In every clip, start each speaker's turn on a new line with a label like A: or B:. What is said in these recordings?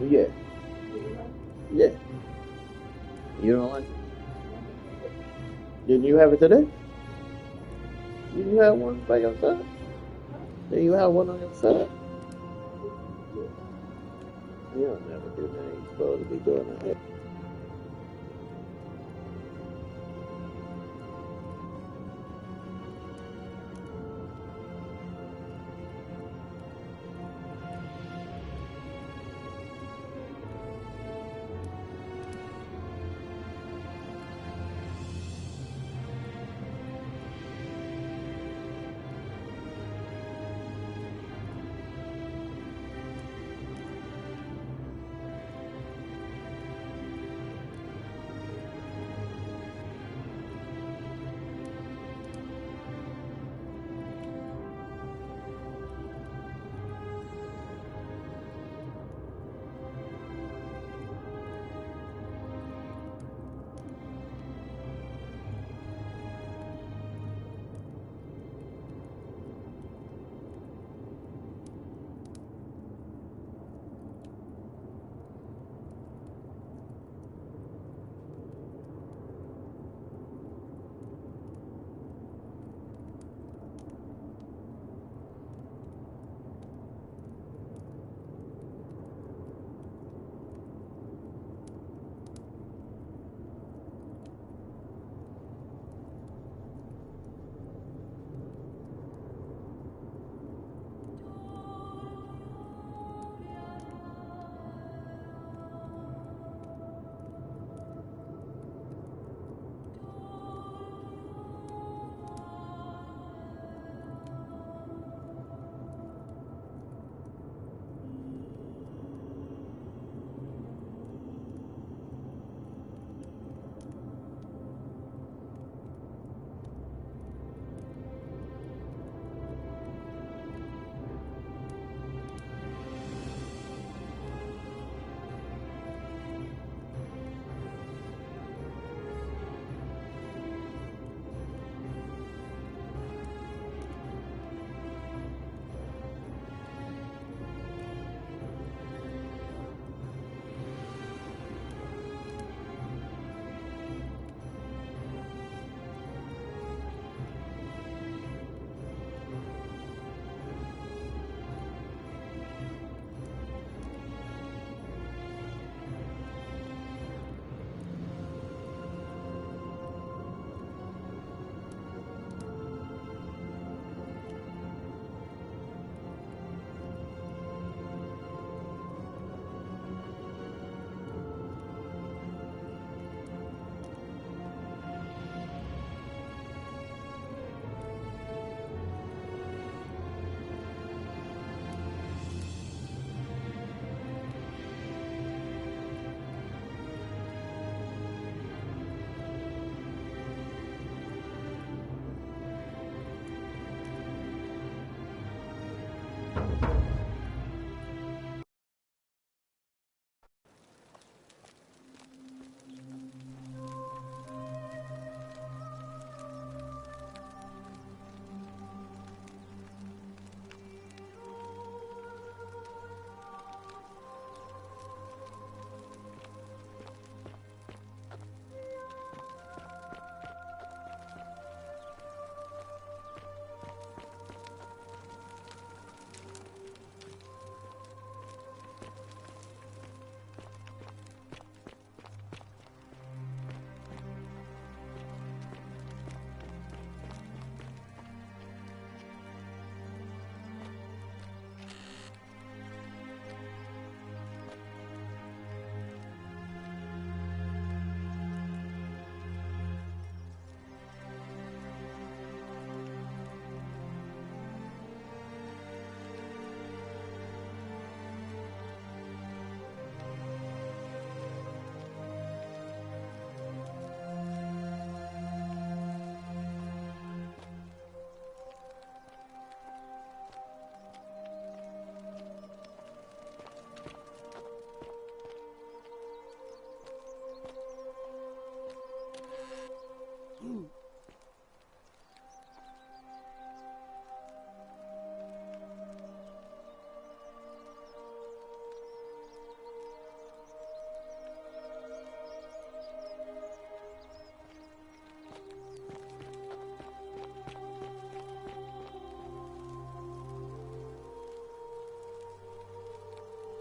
A: Yeah, yeah. You don't like it? Didn't you have it today? Didn't you have one by yourself? Did you have one on your side? You don't never do that. You supposed to be doing that.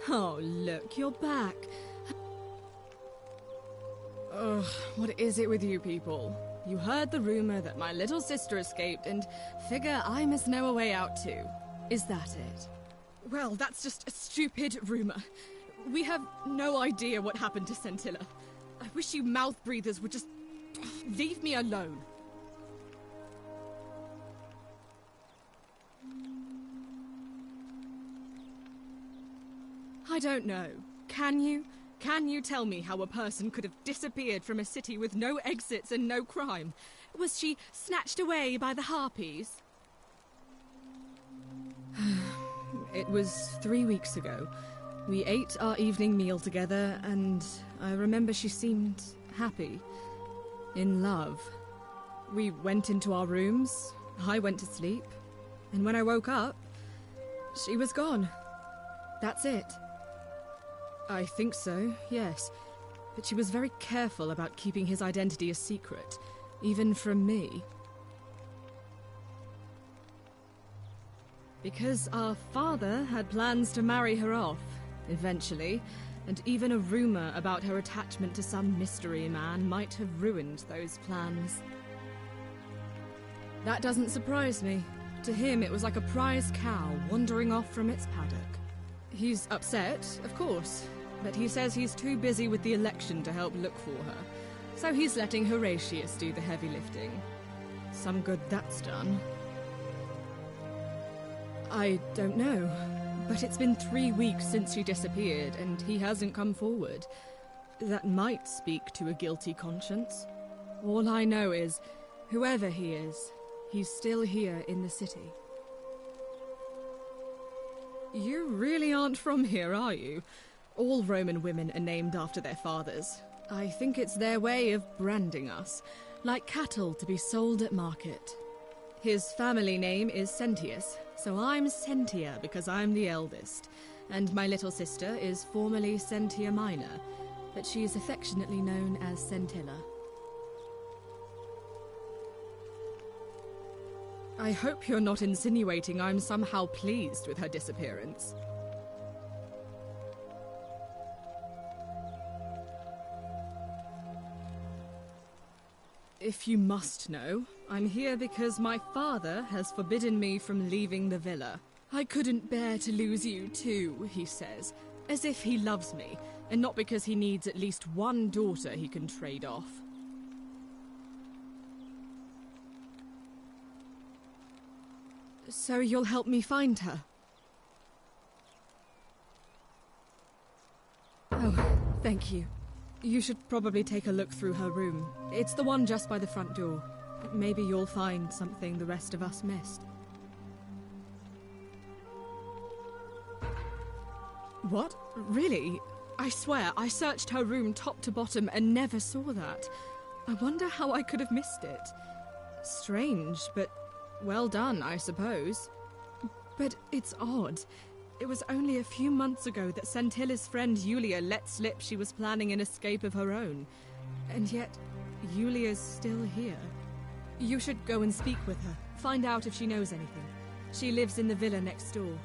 B: Oh, look, you're back. Ugh, what is it with you people? You heard the rumor that my little sister escaped and figure I must know a way out too. Is that it? Well, that's just a stupid rumor. We have no idea what happened to Scintilla. I wish you mouth breathers would just leave me alone. I don't know. Can you? Can you tell me how a person could have disappeared from a city with no exits and no crime? Was she snatched away by the Harpies? It was 3 weeks ago. We ate our evening meal together, and I remember she seemed happy. In love. We went into our rooms, I went to sleep, and when I woke up, she was gone. That's it. I think so, yes. But she was very careful about keeping his identity a secret, even from me. Because our father had plans to marry her off, eventually, and even a rumor about her attachment to some mystery man might have ruined those plans. That doesn't surprise me. To him, it was like a prize cow wandering off from its paddock. He's upset, of course, but he says he's too busy with the election to help look for her, so he's letting Horatius do the heavy lifting. Some good that's done. I don't know, but it's been 3 weeks since she disappeared, and he hasn't come forward. That might speak to a guilty conscience. All I know is, whoever he is, he's still here in the city. You really aren't from here, are you? All Roman women are named after their fathers. I think it's their way of branding us, like cattle to be sold at market. His family name is Sentius, so I'm Sentia because I'm the eldest, and my little sister is formerly Sentia Minor, but she's affectionately known as Scintilla. I hope you're not insinuating I'm somehow pleased with her disappearance. If you must know, I'm here because my father has forbidden me from leaving the villa. I couldn't bear to lose you too, he says, as if he loves me, and not because he needs at least one daughter he can trade off. So you'll help me find her? Oh, thank you. You should probably take a look through her room. It's the one just by the front door. Maybe you'll find something the rest of us missed. What? Really? I swear, I searched her room top to bottom and never saw that. I wonder how I could have missed it. Strange, but well done, I suppose. But it's odd. It was only a few months ago that Scintilla's friend Julia let slip she was planning an escape of her own. And yet, Julia's still here. You should go and speak with her, find out if she knows anything. She lives in the villa next door.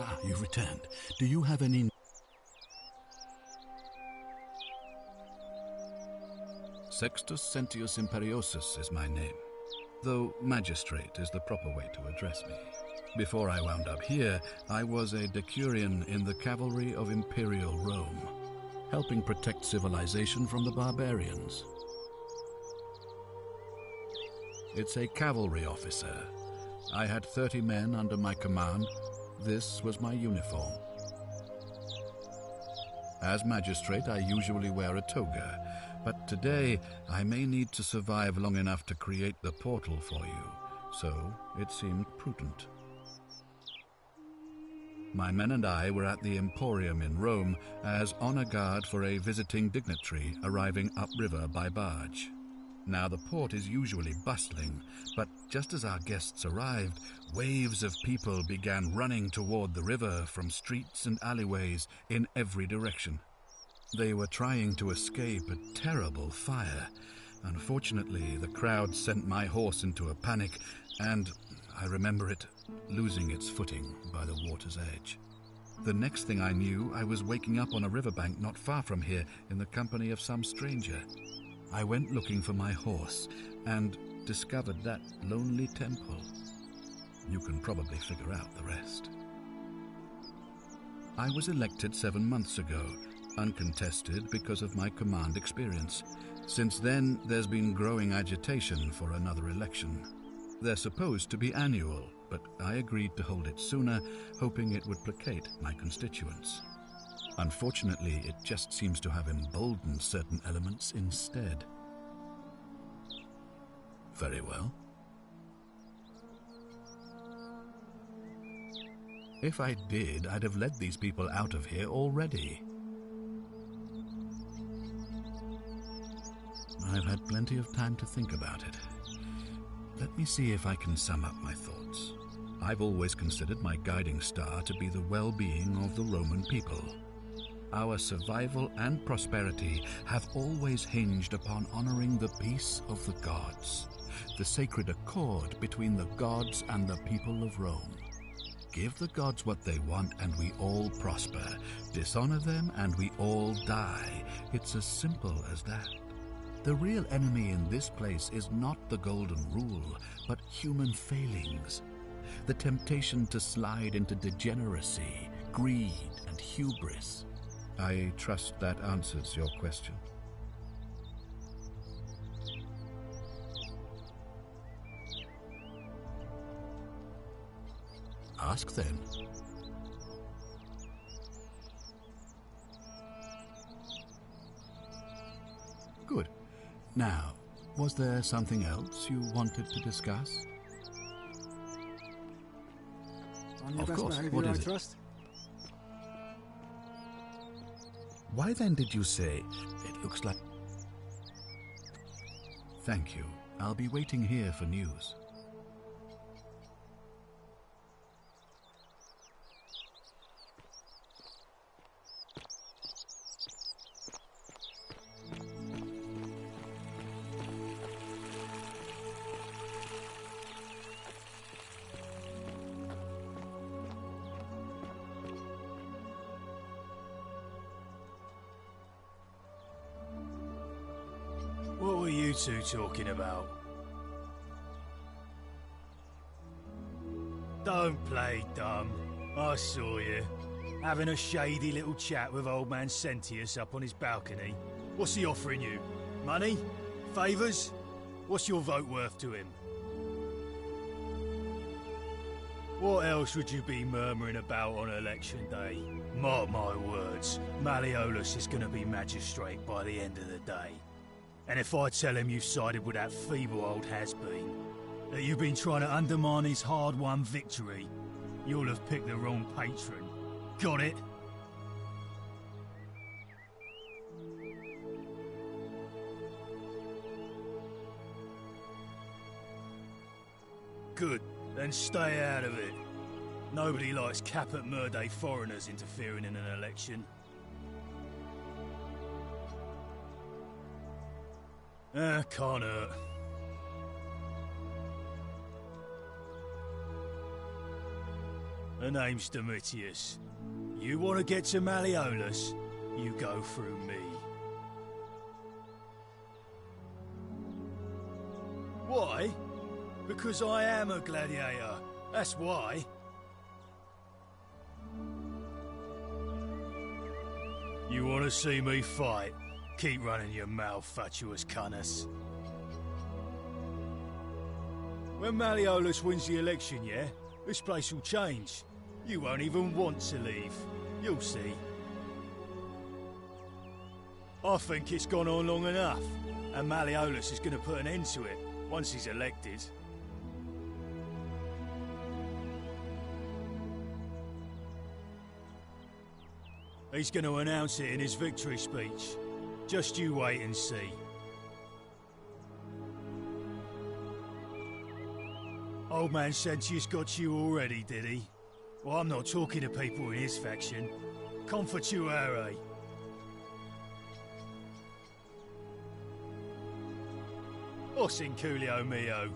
C: Ah, you've returned. Do you have any... Sextus Sentius Imperiosus is my name, though magistrate is the proper way to address me. Before I wound up here, I was a decurion in the cavalry of Imperial Rome, helping protect civilization from the barbarians. It's a cavalry officer. I had 30 men under my command. This was my uniform. As magistrate, I usually wear a toga, But today, I may need to survive long enough to create the portal for you, so it seemed prudent. My men and I were at the Emporium in Rome as honor guard for a visiting dignitary arriving upriver by barge. Now the port is usually bustling, but just as our guests arrived, waves of people began running toward the river from streets and alleyways in every direction. They were trying to escape a terrible fire. Unfortunately, the crowd sent my horse into a panic, and I remember it losing its footing by the water's edge. The next thing I knew, I was waking up on a riverbank not far from here in the company of some stranger. I went looking for my horse and discovered that lonely temple. You can probably figure out the rest. I was elected 7 months ago, uncontested because of my command experience. Since then, there's been growing agitation for another election. They're supposed to be annual, but I agreed to hold it sooner, hoping it would placate my constituents. Unfortunately, it just seems to have emboldened certain elements instead. Very well. If I did, I'd have led these people out of here already. I've had plenty of time to think about it. Let me see if I can sum up my thoughts. I've always considered my guiding star to be the well-being of the Roman people. Our survival and prosperity have always hinged upon honoring the peace of the gods, the sacred accord between the gods and the people of Rome. Give the gods what they want and we all prosper. Dishonor them and we all die. It's as simple as that. The real enemy in this place is not the golden rule, but human failings. The temptation to slide into degeneracy, greed, and hubris. I trust that answers your question. Ask then. Good. Now, was there something else you wanted to discuss?
D: On your
C: Of
D: best
C: course.
D: behaviour,
C: What
D: I
C: is it?
D: trust.
C: Why then did you say it looks like... Thank you. I'll be waiting here for news.
E: What were you two talking about? Don't play dumb. I saw you. Having a shady little chat with old man Sentius up on his balcony. What's he offering you? Money? Favours? What's your vote worth to him? What else would you be murmuring about on election day? Mark my words, Malleolus is going to be magistrate by the end of the day. And if I tell him you've sided with that feeble old has-been, that you've been trying to undermine his hard-won victory, you'll have picked the wrong patron. Got it? Good, then stay out of it. Nobody likes Caput Murdae foreigners interfering in an election. Can't hurt. Her name's Domitius. You want to get to Malleolus, you go through me. Why? Because I am a gladiator. That's why. You want to see me fight? Keep running your mouth, fatuous cunners. When Malleolus wins the election, yeah? This place will change. You won't even want to leave. You'll see. I think it's gone on long enough, and Malleolus is going to put an end to it once he's elected. He's going to announce it in his victory speech. Just you wait and see. Old man Sentius got you already, did he? Well, I'm not talking to people in his faction. Confituare. Os inculio mio.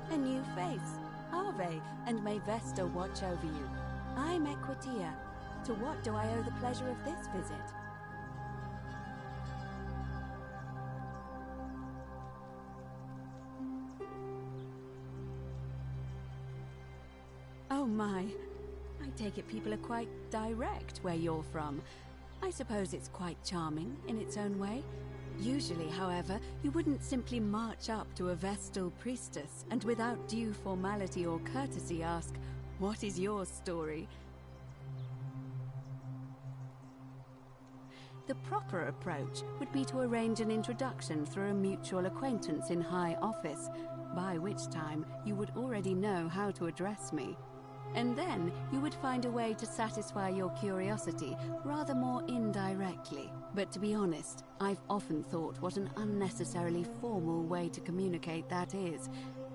F: A new face. Ave, and may Vesta watch over you. I'm Equitia. To what do I owe the pleasure of this visit? Oh my. I take it people are quite direct where you're from. I suppose it's quite charming in its own way. Usually, however, you wouldn't simply march up to a Vestal priestess and without due formality or courtesy ask, "What is your story?" The proper approach would be to arrange an introduction through a mutual acquaintance in high office, by which time you would already know how to address me. And then you would find a way to satisfy your curiosity rather more indirectly. But to be honest, I've often thought what an unnecessarily formal way to communicate that is.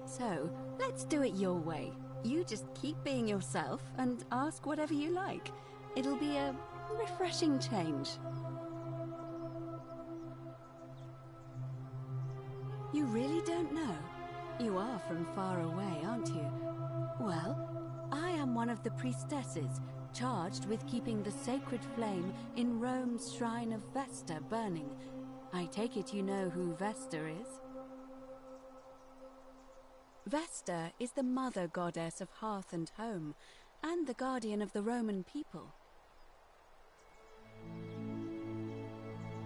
F: So, let's do it your way. You just keep being yourself and ask whatever you like. It'll be a refreshing change. You really don't know? You are from far away, aren't you? Well, I am one of the priestesses, charged with keeping the sacred flame in Rome's shrine of Vesta burning. I take it you know who Vesta is? Vesta is the mother goddess of hearth and home, and the guardian of the Roman people.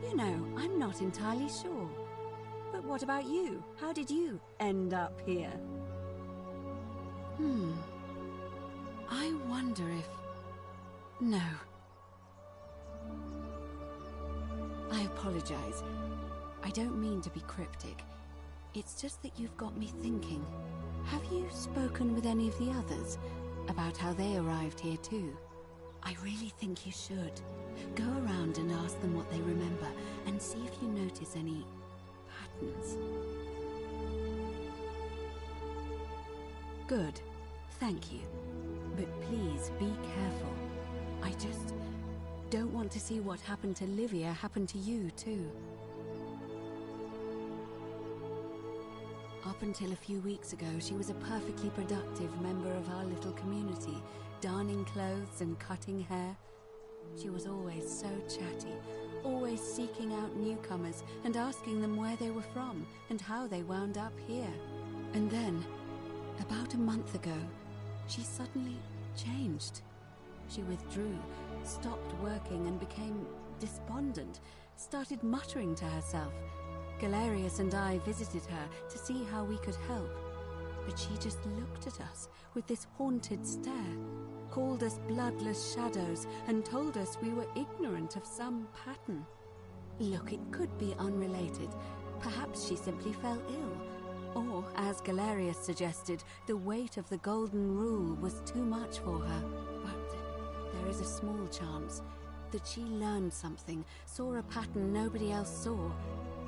F: You know, I'm not entirely sure. But what about you? How did you end up here? I wonder if... No. I apologize. I don't mean to be cryptic. It's just that you've got me thinking. Have you spoken with any of the others about how they arrived here too? I really think you should. Go around and ask them what they remember and see if you notice any patterns. Good. Thank you. But please be careful. I just don't want to see what happened to Livia happen to you too. I'll Up until a few weeks ago, she was a perfectly productive member of our little community, darning clothes and cutting hair. She was always so chatty, always seeking out newcomers and asking them where they were from and how they wound up here. And then, about a month ago, she suddenly changed. She withdrew, stopped working and became despondent, started muttering to herself. Galerius and I visited her to see how we could help, but she just looked at us with this haunted stare, called us bloodless shadows, and told us we were ignorant of some pattern. Look, it could be unrelated. Perhaps she simply fell ill. Or, as Galerius suggested, the weight of the Golden Rule was too much for her. But there is a small chance that she learned something, saw a pattern nobody else saw,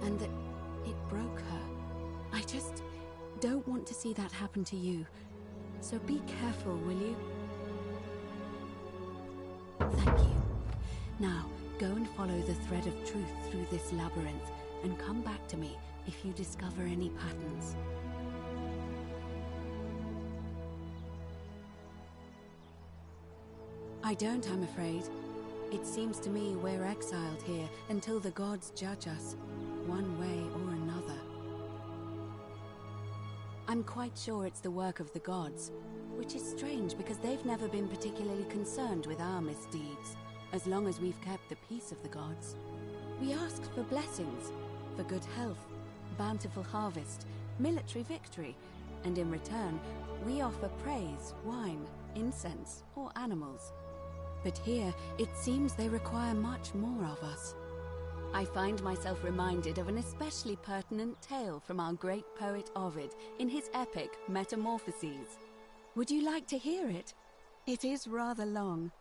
F: and that it broke her. I just don't want to see that happen to you. So be careful, will you? Thank you. Now, go and follow the thread of truth through this labyrinth, and come back to me if you discover any patterns. I don't, I'm afraid. It seems to me we're exiled here until the gods judge us, one way or another. I'm quite sure it's the work of the gods, which is strange because they've never been particularly concerned with our misdeeds, as long as we've kept the peace of the gods. We asked for blessings, for good health, bountiful harvest, military victory, and in return, we offer praise, wine, incense, or animals. But here, it seems they require much more of us. I find myself reminded of an especially pertinent tale from our great poet Ovid in his epic Metamorphoses. Would you like to hear it? It is rather long.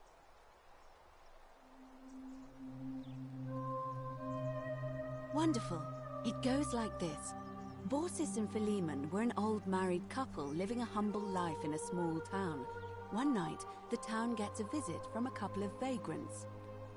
F: Wonderful. It goes like this. Baucis and Philemon were an old married couple living a humble life in a small town. One night, the town gets a visit from a couple of vagrants.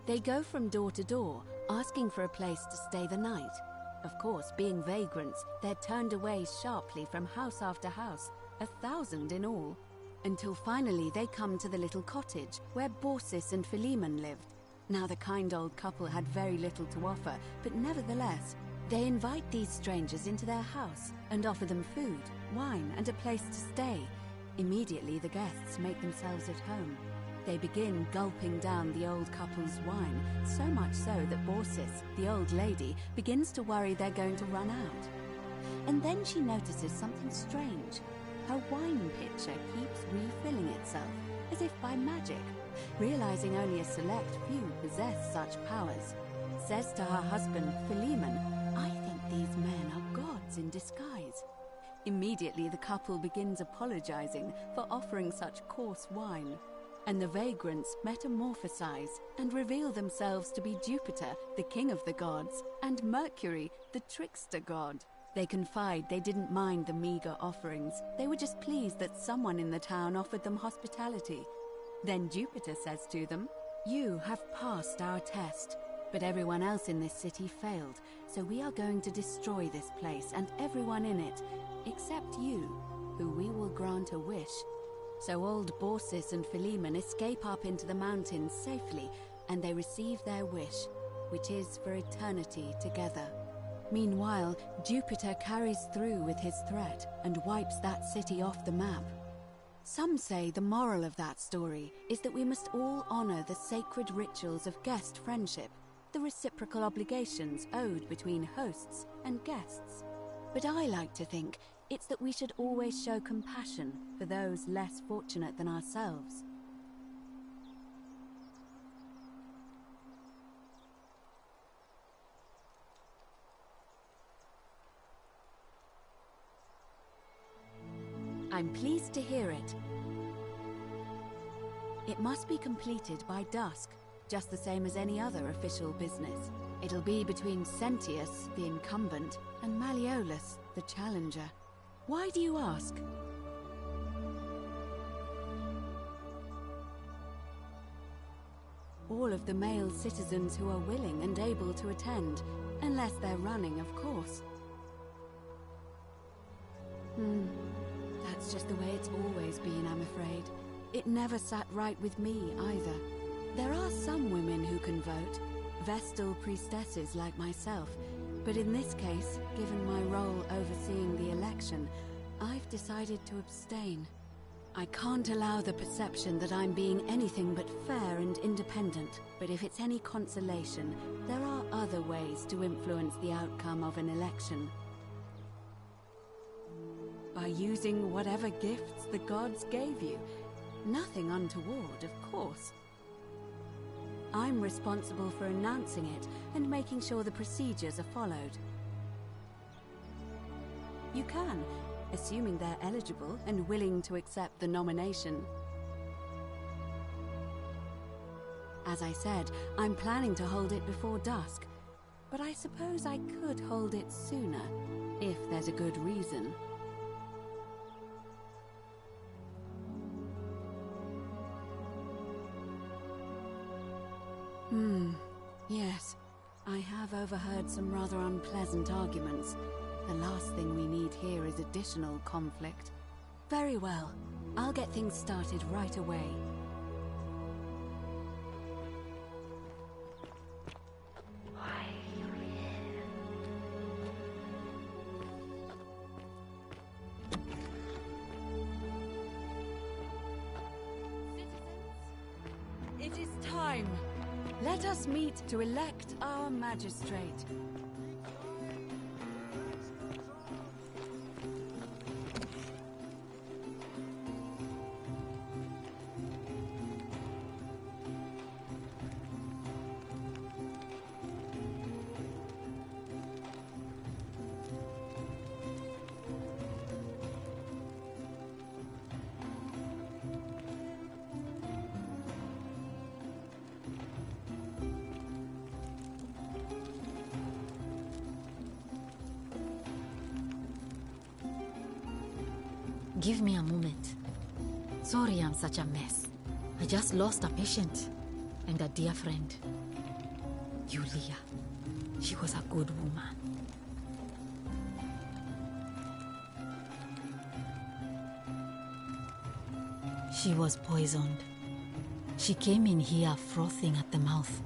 F: They go from door to door, asking for a place to stay the night. Of course, being vagrants, they're turned away sharply from house after house, 1,000 in all, until finally they come to the little cottage where Baucis and Philemon lived. Now, the kind old couple had very little to offer, but nevertheless, they invite these strangers into their house and offer them food, wine, and a place to stay. Immediately, the guests make themselves at home. They begin gulping down the old couple's wine, so much so that Baucis, the old lady, begins to worry they're going to run out. And then she notices something strange. Her wine pitcher keeps refilling itself, as if by magic. Realizing only a select few possess such powers, says to her husband, Philemon, "I think these men are gods in disguise." Immediately, the couple begins apologizing for offering such coarse wine, and the vagrants metamorphosize and reveal themselves to be Jupiter, the king of the gods, and Mercury, the trickster god. They confide they didn't mind the meager offerings. They were just pleased that someone in the town offered them hospitality. Then Jupiter says to them, "You have passed our test, but everyone else in this city failed, so we are going to destroy this place and everyone in it, except you, who we will grant a wish." So old Baucis and Philemon escape up into the mountains safely, and they receive their wish, which is for eternity together. Meanwhile, Jupiter carries through with his threat and wipes that city off the map. Some say the moral of that story is that we must all honor the sacred rituals of guest friendship, the reciprocal obligations owed between hosts and guests. But I like to think it's that we should always show compassion for those less fortunate than ourselves. I'm pleased to hear it. It must be completed by dusk, just the same as any other official business. It'll be between Sentius, the incumbent, and Malleolus, the challenger. Why do you ask? All of the male citizens who are willing and able to attend, unless they're running, of course. That's just the way it's always been, I'm afraid. It never sat right with me, either. There are some women who can vote, Vestal priestesses like myself, but in this case, given my role overseeing the election, I've decided to abstain. I can't allow the perception that I'm being anything but fair and independent, but if it's any consolation, there are other ways to influence the outcome of an election. By using whatever gifts the gods gave you. Nothing untoward, of course. I'm responsible for announcing it and making sure the procedures are followed. You can, assuming they're eligible and willing to accept the nomination. As I said, I'm planning to hold it before dusk, but I suppose I could hold it sooner, if there's a good reason. Yes. I have overheard some rather unpleasant arguments. The last thing we need here is additional conflict. Very well. I'll get things started right away. It is time. Let us meet to elect our magistrate.
G: Give me a moment. Sorry I'm such a mess. I just lost a patient and a dear friend. Yulia. She was a good woman. She was poisoned. She came in here frothing at the mouth.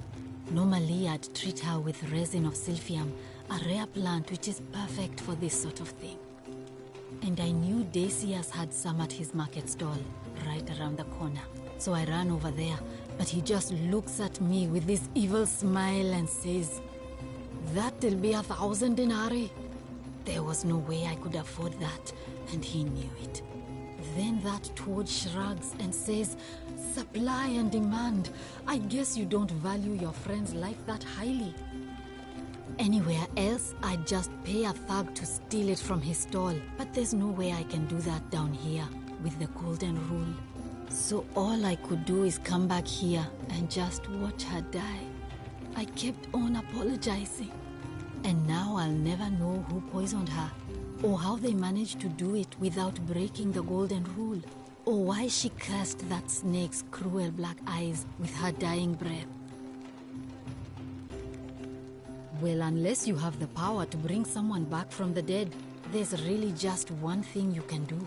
G: Normally I'd treat her with resin of silphium, a rare plant which is perfect for this sort of thing. And I knew Decius had some at his market stall, right around the corner. So I ran over there, but he just looks at me with this evil smile and says, "That'll be 1,000 denarii." There was no way I could afford that, and he knew it. Then that toad shrugs and says, "Supply and demand. I guess you don't value your friend's life that highly." Anywhere else, I'd just pay a thug to steal it from his stall. But there's no way I can do that down here, with the golden rule. So all I could do is come back here and just watch her die. I kept on apologizing. And now I'll never know who poisoned her, or how they managed to do it without breaking the golden rule, or why she cursed that snake's cruel black eyes with her dying breath. Well, unless you have the power to bring someone back from the dead, there's really just one thing you can do.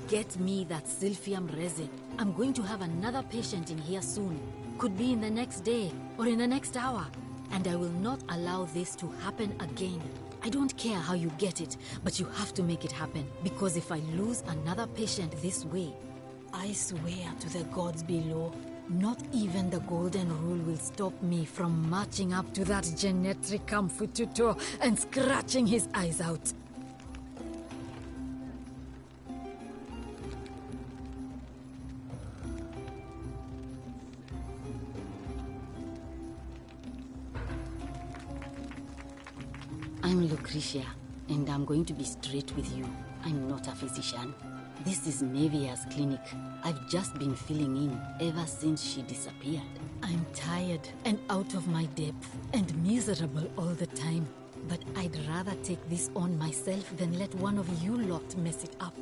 G: Get me that silphium resin. I'm going to have another patient in here soon. Could be in the next day, or in the next hour. And I will not allow this to happen again. I don't care how you get it, but you have to make it happen. Because if I lose another patient this way, I swear to the gods below, not even the golden rule will stop me from marching up to that Genetricum Fututor and scratching his eyes out. I'm Lucretia, and I'm going to be straight with you. I'm not a physician. This is Nevia's clinic. I've just been filling in ever since she disappeared. I'm tired and out of my depth and miserable all the time. But I'd rather take this on myself than let one of you lot mess it up.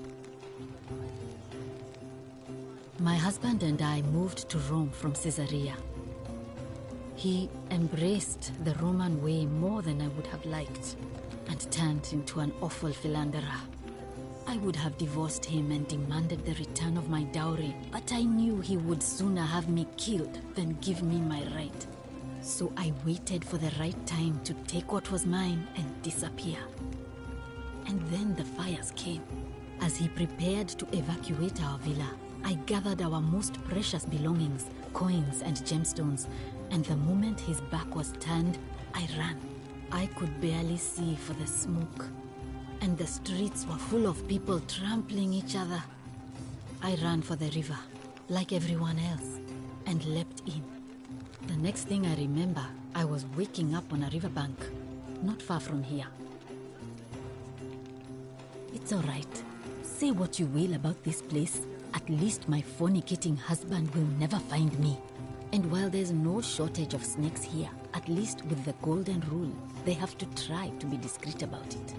G: My husband and I moved to Rome from Caesarea. He embraced the Roman way more than I would have liked, and turned into an awful philanderer. I would have divorced him and demanded the return of my dowry, but I knew he would sooner have me killed than give me my right. So I waited for the right time to take what was mine and disappear. And then the fires came. As he prepared to evacuate our villa, I gathered our most precious belongings, coins and gemstones, and the moment his back was turned, I ran. I could barely see for the smoke, and the streets were full of people trampling each other. I ran for the river, like everyone else, and leapt in. The next thing I remember, I was waking up on a riverbank, not far from here. It's all right. Say what you will about this place. At least my fornicating husband will never find me. And while there's no shortage of snakes here, at least with the golden rule, they have to try to be discreet about it.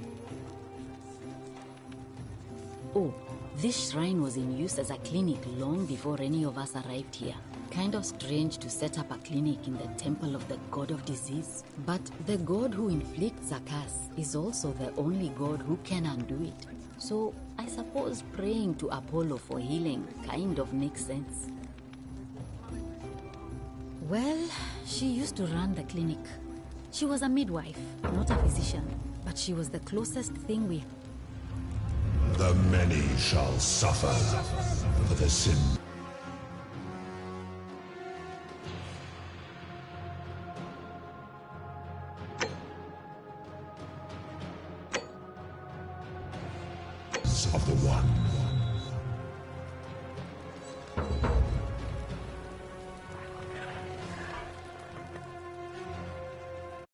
G: Oh, this shrine was in use as a clinic long before any of us arrived here. Kind of strange to set up a clinic in the temple of the god of disease. But the god who inflicts a curse is also the only god who can undo it. So I suppose praying to Apollo for healing kind of makes sense. Well, she used to run the clinic. She was a midwife, not a physician, but she was the closest thing we...
H: The many shall suffer for the sin. Of the one.